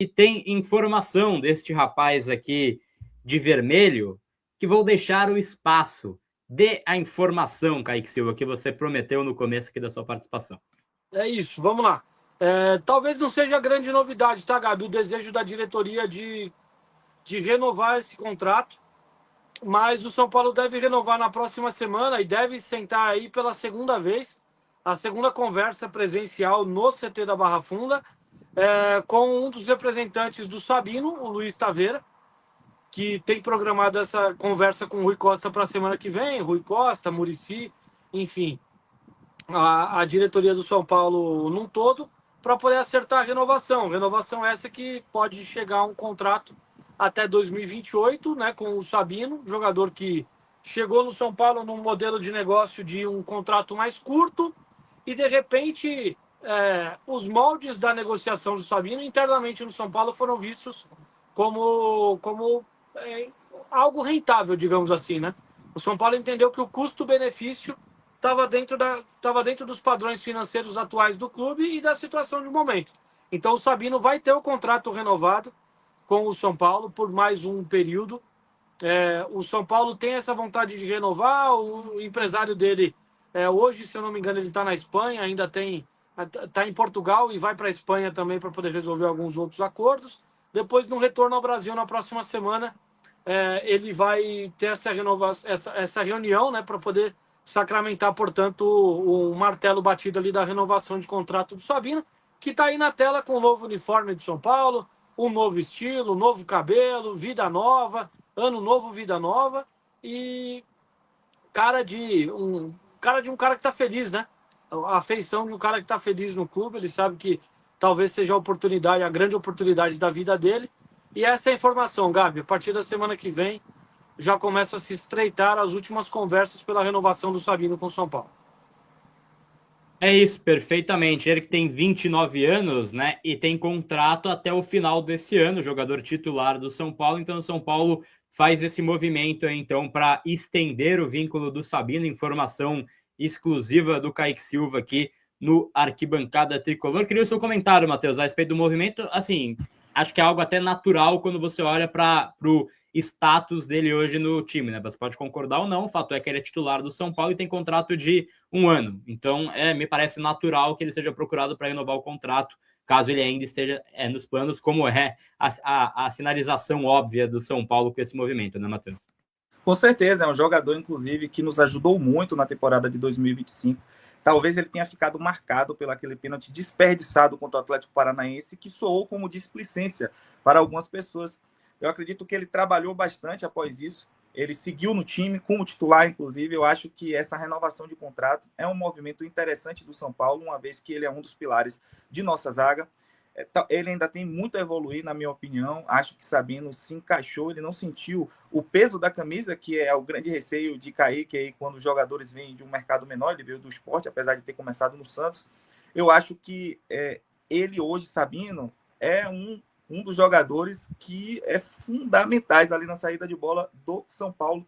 E tem informação deste rapaz aqui de vermelho que vou deixar o espaço. Dê a informação, Kaique Silva, que você prometeu no começo aqui da sua participação. É isso, vamos lá. Talvez não seja grande novidade, tá, Gabi? O desejo da diretoria de renovar esse contrato, mas o São Paulo deve renovar na próxima semana e deve sentar aí pela segunda vez, a segunda conversa presencial no CT da Barra Funda, com um dos representantes do Sabino, o Luiz Taveira, que tem programado essa conversa com o Rui Costa para a semana que vem, Rui Costa, Muricy, enfim, a diretoria do São Paulo num todo, para poder acertar a renovação. Renovação essa que pode chegar a um contrato até 2028, né, com o Sabino, jogador que chegou no São Paulo num modelo de negócio de um contrato mais curto e, de repente, os moldes da negociação do Sabino internamente no São Paulo foram vistos como algo rentável, digamos assim, né? O São Paulo entendeu que o custo-benefício estava dentro dos padrões financeiros atuais do clube e da situação de momento. Então o Sabino vai ter o contrato renovado com o São Paulo por mais um período. O São Paulo tem essa vontade de renovar, o empresário dele, hoje, se eu não me engano, ele está na Espanha, ainda está em Portugal e vai para a Espanha também para poder resolver alguns outros acordos. Depois, no retorno ao Brasil, na próxima semana, ele vai ter essa reunião, né, para poder sacramentar, portanto, o martelo batido ali da renovação de contrato do Sabino, que está aí na tela com o novo uniforme de São Paulo, um novo estilo, um novo cabelo, vida nova, ano novo, vida nova, e cara de um cara que está feliz, né? A afeição de um cara que está feliz no clube, ele sabe que talvez seja a grande oportunidade da vida dele. E essa é a informação, Gabi. A partir da semana que vem, já começa a se estreitar as últimas conversas pela renovação do Sabino com o São Paulo. É isso, perfeitamente. Ele que tem 29 anos, né? E tem contrato até o final desse ano, jogador titular do São Paulo. Então, o São Paulo faz esse movimento, então, para estender o vínculo do Sabino. Informação exclusiva do Kaique Silva aqui no Arquibancada Tricolor. Queria o seu comentário, Matheus, a respeito do movimento. Assim, acho que é algo até natural quando você olha para o status dele hoje no time, né? Você pode concordar ou não, o fato é que ele é titular do São Paulo e tem contrato de um ano. Então, me parece natural que ele seja procurado para renovar o contrato, caso ele ainda esteja nos planos, como é a sinalização óbvia do São Paulo com esse movimento, né, Matheus? Com certeza, é um jogador, inclusive, que nos ajudou muito na temporada de 2025. Talvez ele tenha ficado marcado pelo aquele pênalti desperdiçado contra o Atlético Paranaense, que soou como displicência para algumas pessoas. Eu acredito que ele trabalhou bastante após isso. Ele seguiu no time como titular, inclusive. Eu acho que essa renovação de contrato é um movimento interessante do São Paulo, uma vez que ele é um dos pilares de nossa zaga. Ele ainda tem muito a evoluir, na minha opinião. Acho que Sabino se encaixou, ele não sentiu o peso da camisa, que é o grande receio de Kaique aí, quando os jogadores vêm de um mercado menor. Ele veio do esporte, apesar de ter começado no Santos. Eu acho que ele hoje, Sabino, é um dos jogadores que é fundamentais ali na saída de bola do São Paulo.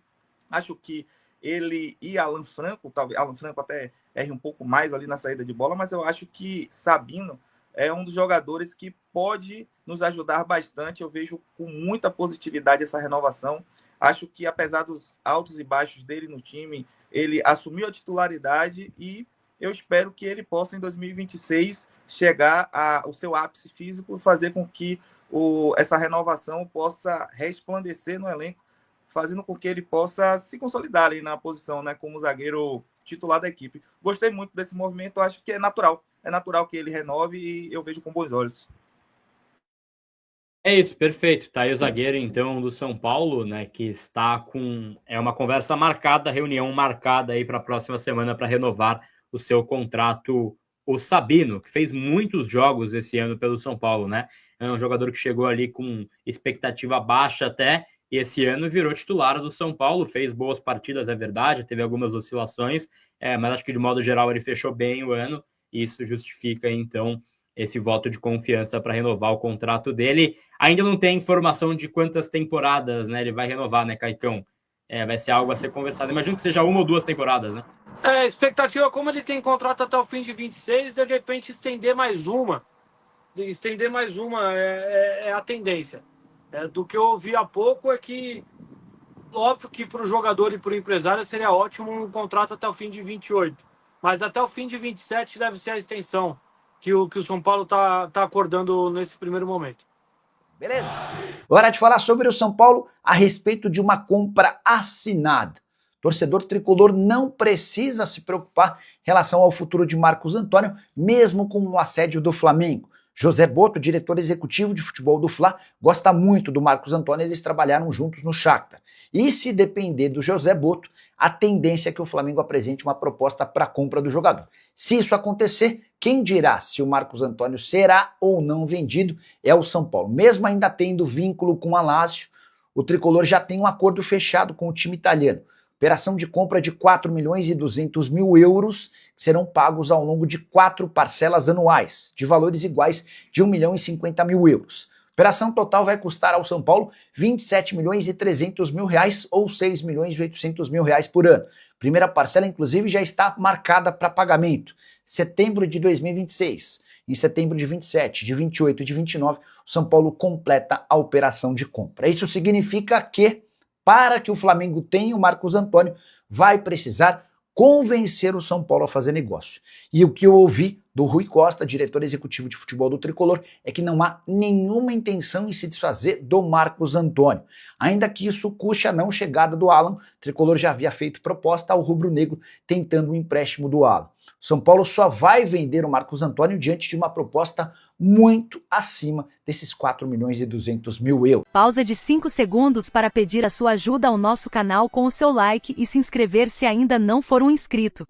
Acho que ele e Alan Franco, talvez Alan Franco até erre um pouco mais ali na saída de bola, mas eu acho que Sabino é um dos jogadores que pode nos ajudar bastante. Eu vejo com muita positividade essa renovação. Acho que, apesar dos altos e baixos dele no time, ele assumiu a titularidade e eu espero que ele possa, em 2026, chegar ao seu ápice físico e fazer com que essa renovação possa resplandecer no elenco, fazendo com que ele possa se consolidar ali na posição, né, como zagueiro titular da equipe. Gostei muito desse movimento, acho que é natural. É natural que ele renove e eu vejo com bons olhos. É isso, perfeito. Tá aí o zagueiro, então, do São Paulo, né, que está com uma conversa marcada, reunião marcada aí para a próxima semana para renovar o seu contrato, o Sabino, que fez muitos jogos esse ano pelo São Paulo, né? É um jogador que chegou ali com expectativa baixa até, e esse ano virou titular do São Paulo, fez boas partidas, é verdade, teve algumas oscilações, mas acho que de modo geral ele fechou bem o ano, e isso justifica, então, esse voto de confiança para renovar o contrato dele. Ainda não tem informação de quantas temporadas, né, ele vai renovar, né, Caicão? Vai ser algo a ser conversado. Imagino que seja 1 ou 2 temporadas, né? A expectativa, como ele tem contrato até o fim de 26, de repente estender mais uma. estender mais uma é a tendência. Do que eu ouvi há pouco é que, óbvio que para o jogador e para o empresário seria ótimo um contrato até o fim de 28. Mas até o fim de 27 deve ser a extensão que o São Paulo tá acordando nesse primeiro momento. Beleza? Hora de falar sobre o São Paulo a respeito de uma compra assinada. Torcedor tricolor não precisa se preocupar em relação ao futuro de Marcos Antônio, mesmo com o assédio do Flamengo. José Boto, diretor executivo de futebol do Fla, gosta muito do Marcos Antônio, eles trabalharam juntos no Shakhtar. E se depender do José Boto, a tendência é que o Flamengo apresente uma proposta para a compra do jogador. Se isso acontecer, quem dirá se o Marcos Antônio será ou não vendido é o São Paulo. Mesmo ainda tendo vínculo com a Lazio, o tricolor já tem um acordo fechado com o time italiano. Operação de compra de 4.200.000 euros, que serão pagos ao longo de 4 parcelas anuais, de valores iguais de 1.050.000 euros. A operação total vai custar ao São Paulo 27.300.000 reais ou 6.800.000 reais por ano. Primeira parcela, inclusive, já está marcada para pagamento. Setembro de 2026. Em setembro de 27, de 28 e de 29, o São Paulo completa a operação de compra. Isso significa que, para que o Flamengo tenha o Marcos Antônio, vai precisar convencer o São Paulo a fazer negócio. E o que eu ouvi do Rui Costa, diretor executivo de futebol do Tricolor, é que não há nenhuma intenção em se desfazer do Marcos Antônio. Ainda que isso custe a não chegada do Alan, o Tricolor já havia feito proposta ao rubro-negro tentando um empréstimo do Alan. O São Paulo só vai vender o Marcos Antônio diante de uma proposta muito acima desses 4.200.000 euros. Pausa de 5 segundos para pedir a sua ajuda ao nosso canal com o seu like e se inscrever se ainda não for um inscrito.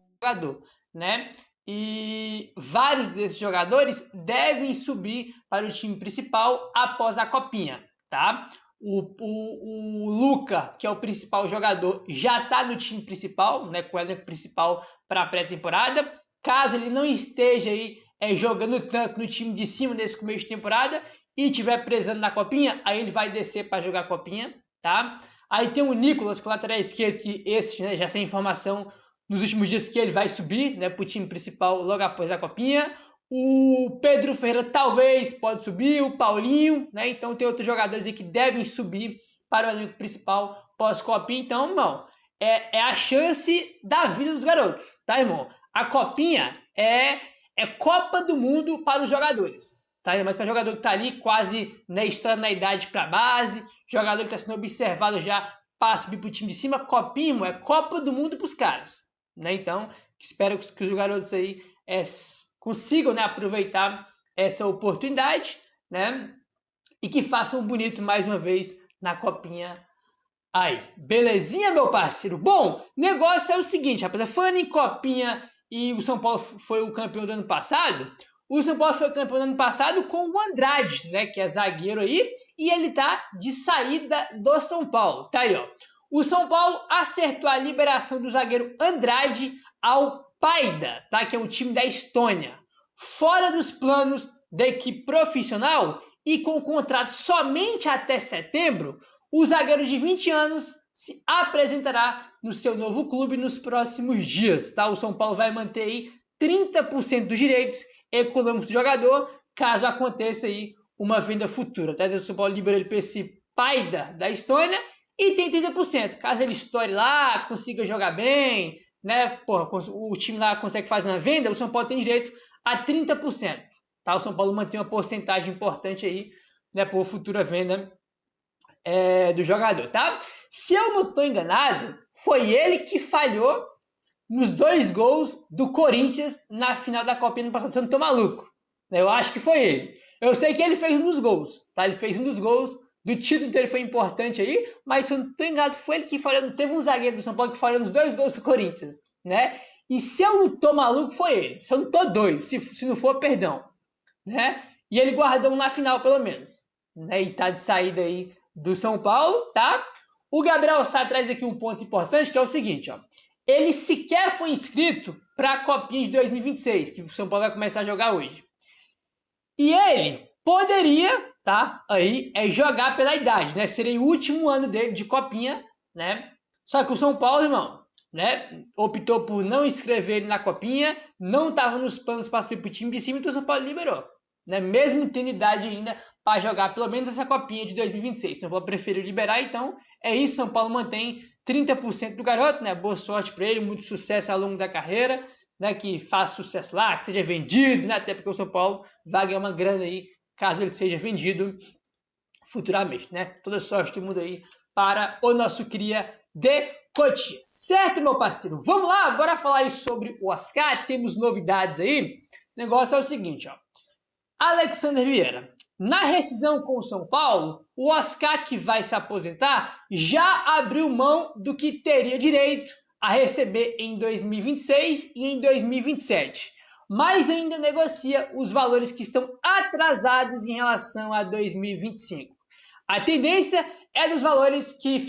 Né? E vários desses jogadores devem subir para o time principal após a copinha, tá? O Luca, que é o principal jogador, já está no time principal, né, com o elenco principal para a pré-temporada. Caso ele não esteja aí jogando tanto no time de cima nesse começo de temporada e estiver presando na copinha, aí ele vai descer para jogar a copinha, tá? Aí tem o Nicolas, que é o lateral esquerdo, que esse, né, já sem informação nos últimos dias que ele vai subir, né, para o time principal logo após a copinha. O Pedro Ferreira talvez pode subir, o Paulinho, né? Então tem outros jogadores aí que devem subir para o elenco principal pós-copinha. Então, irmão, é a chance da vida dos garotos, tá, irmão? A copinha é Copa do Mundo para os jogadores, tá? Mas para jogador que tá ali quase, né, estourando na idade para base, jogador que está sendo observado já para subir para o time de cima, copinha, irmão, é Copa do Mundo para os caras, né? Então, espero que os garotos aí consigam, né, aproveitar essa oportunidade, né, e que façam bonito mais uma vez na copinha aí. Belezinha, meu parceiro? Bom, negócio é o seguinte, rapaziada, falando em copinha e o São Paulo foi o campeão do ano passado, o São Paulo foi campeão do ano passado com o Andrade, né, que é zagueiro aí, e ele tá de saída do São Paulo. Tá aí, ó. O São Paulo acertou a liberação do zagueiro Andrade ao Paida, tá? Que é um time da Estônia. Fora dos planos da equipe profissional e com contrato somente até setembro, o zagueiro de 20 anos se apresentará no seu novo clube nos próximos dias, tá? O São Paulo vai manter aí 30% dos direitos econômicos do jogador, caso aconteça aí uma venda futura, tá? O São Paulo liberou ele para esse Paida da Estônia e tem 30%. Caso ele estoure lá, consiga jogar bem, né? Porra, o time lá consegue fazer uma venda, o São Paulo tem direito a 30%. Tá? O São Paulo mantém uma porcentagem importante aí, né, por futura venda do jogador, tá? Se eu não estou enganado, foi ele que falhou nos 2 gols do Corinthians na final da Copinha no passado. Se eu não estou maluco, eu acho que foi ele. Eu sei que ele fez um dos gols, tá? Ele fez um dos gols do título, então ele foi importante aí, mas se eu não estou enganado, foi ele que falhou. Teve um zagueiro do São Paulo que falhou nos 2 gols do Corinthians, né? E se eu não estou maluco, foi ele. Se eu não estou doido, se não for, perdão, né? E ele guardou um na final, pelo menos, né? E tá de saída aí do São Paulo, tá? O Gabriel Sá traz aqui um ponto importante, que é o seguinte, ó. Ele sequer foi inscrito para a Copinha de 2026, que o São Paulo vai começar a jogar hoje. E ele poderia, tá, aí, jogar pela idade, né? Seria o último ano dele de Copinha, né? Só que o São Paulo, irmão, né, optou por não inscrever ele na Copinha, não estava nos planos para subir pro time de cima, então o São Paulo liberou, né? Mesmo tendo idade ainda para jogar pelo menos essa copinha de 2026. São Paulo preferiu liberar, então é isso. São Paulo mantém 30% do garoto, né? Boa sorte para ele, muito sucesso ao longo da carreira, né? Que faça sucesso lá, que seja vendido, né? Até porque o São Paulo vai ganhar uma grana aí caso ele seja vendido futuramente, né? Toda sorte do mundo aí para o nosso cria de Cotia. Certo, meu parceiro? Vamos lá, bora falar aí sobre o Oscar. Temos novidades aí. O negócio é o seguinte, ó. Alexander Vieira. Na rescisão com o São Paulo, o Oscar, que vai se aposentar, já abriu mão do que teria direito a receber em 2026 e em 2027, mas ainda negocia os valores que estão atrasados em relação a 2025. A tendência é dos valores que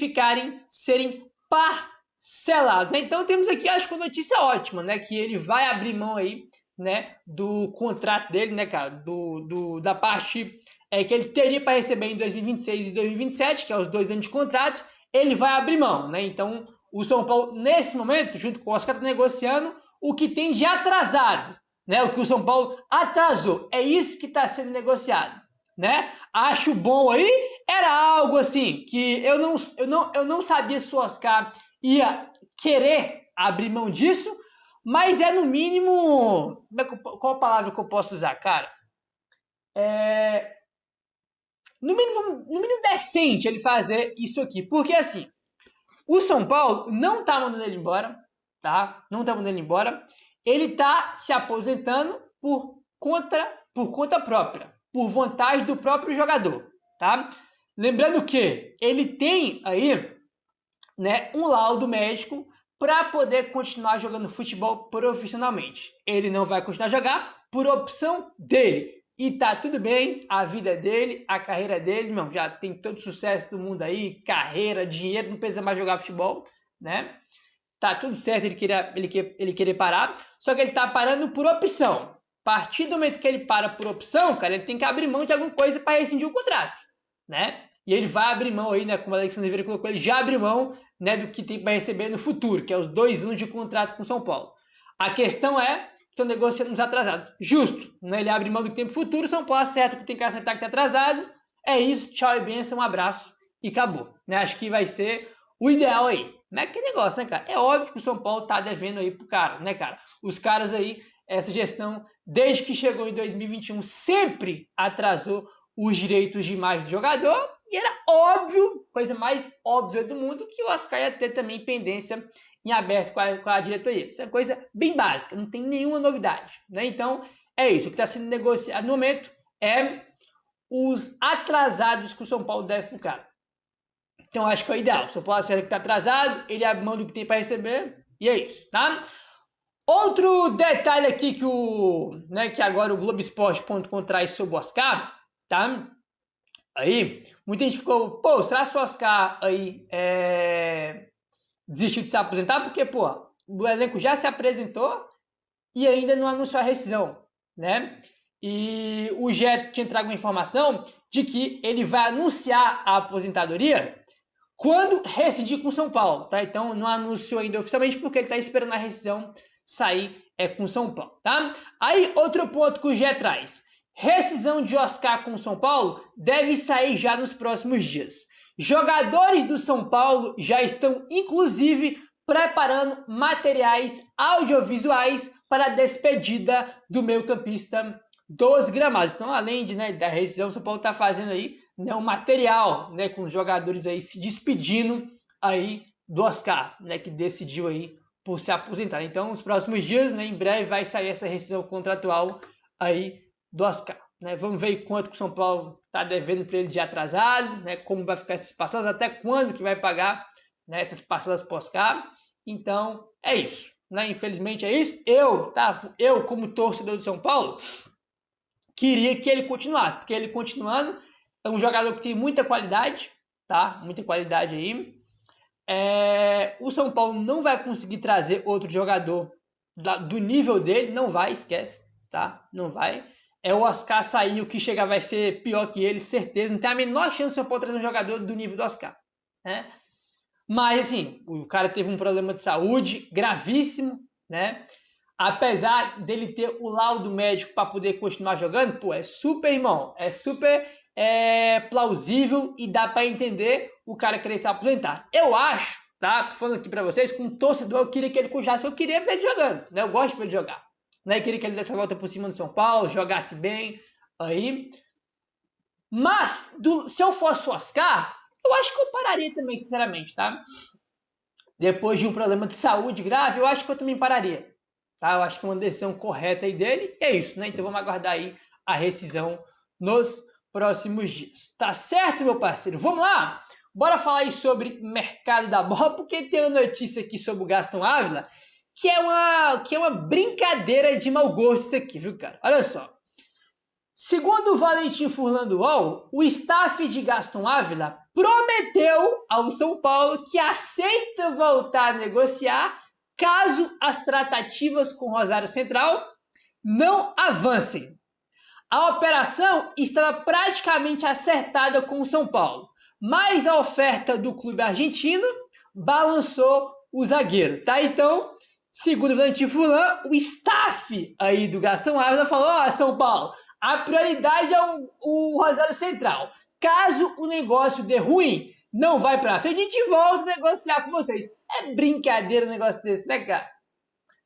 serem parcelados, né? Então temos aqui, acho que uma notícia ótima, né? Que ele vai abrir mão aí, né, do contrato dele, né, cara, da parte que ele teria para receber em 2026 e 2027, que é os 2 anos de contrato, ele vai abrir mão, né? Então, o São Paulo, nesse momento, junto com o Oscar, está negociando o que tem de atrasado, né? O que o São Paulo atrasou. É isso que está sendo negociado, né? Acho bom aí, era algo assim, que eu não sabia se o Oscar ia querer abrir mão disso, mas é no mínimo... Qual a palavra que eu posso usar, cara? No mínimo decente ele fazer isso aqui. Porque assim, o São Paulo não tá mandando ele embora, tá? Não tá mandando ele embora. Ele tá se aposentando por conta própria, por vontade do próprio jogador, tá? Lembrando que ele tem aí, né, um laudo médico para poder continuar jogando futebol profissionalmente. Ele não vai continuar a jogar por opção dele. E tá tudo bem, a vida dele, a carreira dele, irmão, já tem todo o sucesso do mundo aí, carreira, dinheiro, não precisa mais jogar futebol, né? Tá tudo certo ele querer parar, só que ele tá parando por opção. A partir do momento que ele para por opção, cara, ele tem que abrir mão de alguma coisa para rescindir o contrato, né? E ele vai abrir mão aí, né, como o Alexandre Vieira colocou, ele já abriu mão, né, do que tem para receber no futuro, que é os 2 anos de contrato com o São Paulo. A questão é, estão negociando os atrasados. Justo, né? Ele abre mão do tempo futuro, São Paulo acerta que tem que acertar que tá atrasado. É isso, tchau e benção, um abraço e acabou, né? Acho que vai ser o ideal aí. Não é que negócio, né, cara? É óbvio que o São Paulo tá devendo aí pro cara, né, cara? Os caras aí, essa gestão, desde que chegou em 2021, sempre atrasou os direitos de imagem do jogador, e era óbvio, coisa mais óbvia do mundo, que o Oscar ia ter também pendência em aberto com a diretoria. Isso é coisa bem básica, não tem nenhuma novidade, né? Então, é isso. O que está sendo negociado no momento é os atrasados que o São Paulo deve pro cara. Então, acho que é o ideal. O São Paulo acerta que está atrasado, ele abre mão do que tem para receber, e é isso, tá? Outro detalhe aqui que agora o Globoesporte.com traz sobre o Oscar, tá? Aí, muita gente ficou, pô, será que o Oscar aí desistiu de se aposentar? Porque, pô, o elenco já se apresentou e ainda não anunciou a rescisão, né? E o GE tinha trago uma informação de que ele vai anunciar a aposentadoria quando rescindir com o São Paulo, tá? Então, não anunciou ainda oficialmente porque ele tá esperando a rescisão sair com o São Paulo, tá? Aí, outro ponto que o GE traz. Rescisão de Oscar com o São Paulo deve sair já nos próximos dias. Jogadores do São Paulo já estão, inclusive, preparando materiais audiovisuais para a despedida do meio-campista dos gramados. Então, além da rescisão, o São Paulo está fazendo aí, né, um material, né, com os jogadores aí se despedindo aí do Oscar, né, que decidiu aí por se aposentar. Então, nos próximos dias, né, em breve vai sair essa rescisão contratual aí do Oscar, né? Vamos ver quanto que o São Paulo está devendo para ele de atrasado, né? Como vai ficar essas parcelas, até quando que vai pagar, né, essas parcelas para o Oscar. Então, é isso, né? Infelizmente é isso. Eu, como torcedor do São Paulo, queria que ele continuasse, porque ele continuando é um jogador que tem muita qualidade, tá? Muita qualidade aí. O São Paulo não vai conseguir trazer outro jogador do nível dele, não vai, esquece, tá? Não vai. O Oscar sair, o que chegar vai ser pior que ele, certeza. Não tem a menor chance de São Paulo trazer um jogador do nível do Oscar, né? Mas, assim, o cara teve um problema de saúde gravíssimo, né? apesar dele ter o laudo médico para poder continuar jogando, pô, é super, irmão, é super plausível e dá para entender o cara querer se aposentar. Eu acho, tá? Tô falando aqui para vocês, como torcedor, eu queria que ele continuasse, eu queria ver ele jogando, né? Eu gosto de ver ele jogar, né? Eu queria que ele desse a volta por cima do São Paulo, jogasse bem aí. Mas, se eu fosse o Oscar, eu acho que eu pararia também, sinceramente, tá? Depois de um problema de saúde grave, eu acho que eu também pararia, tá? Eu acho que é uma decisão correta aí dele, e é isso, né? Então vamos aguardar aí a rescisão nos próximos dias. Tá certo, meu parceiro? Vamos lá? Bora falar aí sobre mercado da bola, porque tem uma notícia aqui sobre o Gaston Ávila, que é uma brincadeira de mau gosto isso aqui, viu, cara? Olha só. Segundo o Valentim Furlan do UOL, o staff de Gaston Ávila prometeu ao São Paulo que aceita voltar a negociar caso as tratativas com o Rosário Central não avancem. A operação estava praticamente acertada com o São Paulo, mas a oferta do clube argentino balançou o zagueiro, tá? Então, segundo o Valentim Furlan, o staff aí do Gaston Ávila falou: São Paulo, a prioridade é o Rosário Central. Caso o negócio dê ruim, não vai pra frente, a gente volta a negociar com vocês. É brincadeira um negócio desse, né, cara?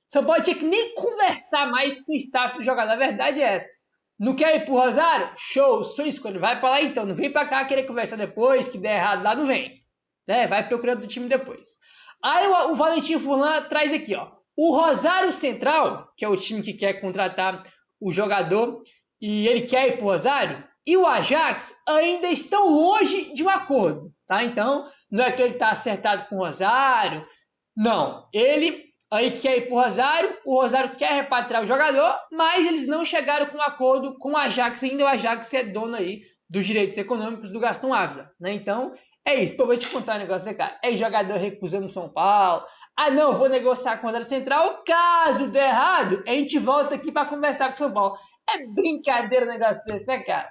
São Paulo tinha que nem conversar mais com o staff do jogador. A verdade é essa. Não quer ir pro Rosário? Show, sua escolha. Vai pra lá então. Não vem pra cá querer conversar depois, que der errado lá, não vem. Né? Vai procurando do time depois. Aí o Valentim Furlan traz aqui, ó. O Rosário Central, que é o time que quer contratar o jogador, e ele quer ir pro Rosário, e o Ajax ainda estão longe de um acordo, tá? Então, não é que ele tá acertado com o Rosário, não. Ele aí quer ir pro Rosário, o Rosário quer repatriar o jogador, mas eles não chegaram com um acordo com o Ajax ainda. O Ajax é dono aí dos direitos econômicos do Gaston Ávila, né? Então, é isso. Pô, vou te contar um negócio, cara. É jogador recusando São Paulo. Ah, não, vou negociar com o Rosário Central. Caso dê errado, a gente volta aqui para conversar com o São Paulo. É brincadeira um negócio desse, né, cara?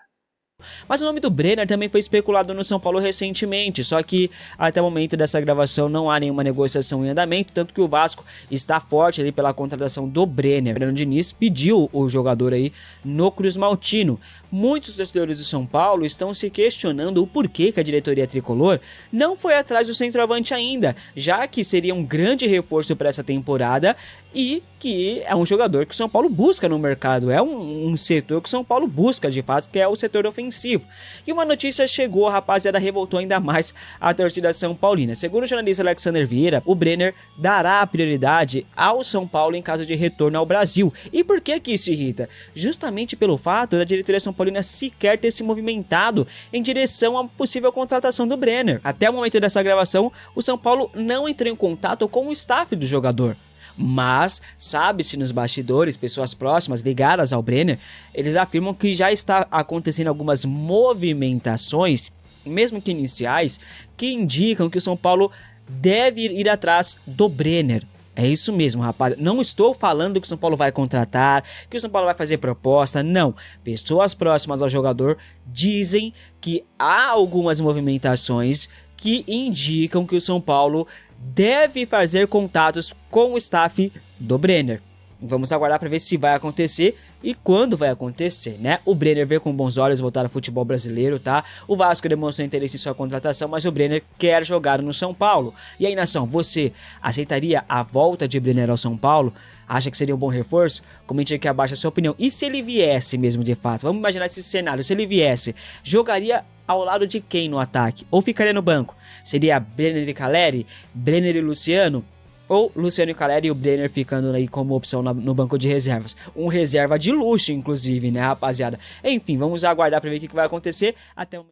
Mas o nome do Brenner também foi especulado no São Paulo recentemente, só que até o momento dessa gravação não há nenhuma negociação em andamento, tanto que o Vasco está forte ali pela contratação do Brenner. O Fernando Diniz pediu o jogador aí no Cruz Maltino. Muitos torcedores do São Paulo estão se questionando o porquê que a diretoria tricolor não foi atrás do centroavante ainda, já que seria um grande reforço para essa temporada e que é um jogador que o São Paulo busca no mercado, é um setor que o São Paulo busca de fato, que é o setor ofensivo. E uma notícia chegou, a rapaziada revoltou ainda mais a torcida São Paulina. Segundo o jornalista Alexander Vieira, o Brenner dará prioridade ao São Paulo em caso de retorno ao Brasil. E por que isso irrita? Justamente pelo fato da diretoria São Paulina sequer ter se movimentado em direção à possível contratação do Brenner. Até o momento dessa gravação, o São Paulo não entrou em contato com o staff do jogador. Mas, sabe-se nos bastidores, pessoas próximas ligadas ao Brenner, eles afirmam que já está acontecendo algumas movimentações, mesmo que iniciais, que indicam que o São Paulo deve ir atrás do Brenner. É isso mesmo, rapaz. Não estou falando que o São Paulo vai contratar, que o São Paulo vai fazer proposta, não. Pessoas próximas ao jogador dizem que há algumas movimentações que indicam que o São Paulo deve fazer contatos com o staff do Brenner. Vamos aguardar para ver se vai acontecer e quando vai acontecer, né? O Brenner vê com bons olhos voltar ao futebol brasileiro, tá? O Vasco demonstrou interesse em sua contratação, mas o Brenner quer jogar no São Paulo. E aí, nação, você aceitaria a volta de Brenner ao São Paulo? Acha que seria um bom reforço? Comente aqui abaixo a sua opinião. E se ele viesse mesmo de fato? Vamos imaginar esse cenário. Se ele viesse, jogaria ao lado de quem no ataque? Ou ficaria no banco? Seria Brenner e Caleri? Brenner e Luciano? Ou Luciano e Caleri e o Brenner ficando aí como opção no banco de reservas? Um reserva de luxo, inclusive, né, rapaziada? Enfim, vamos aguardar para ver o que vai acontecer. Até o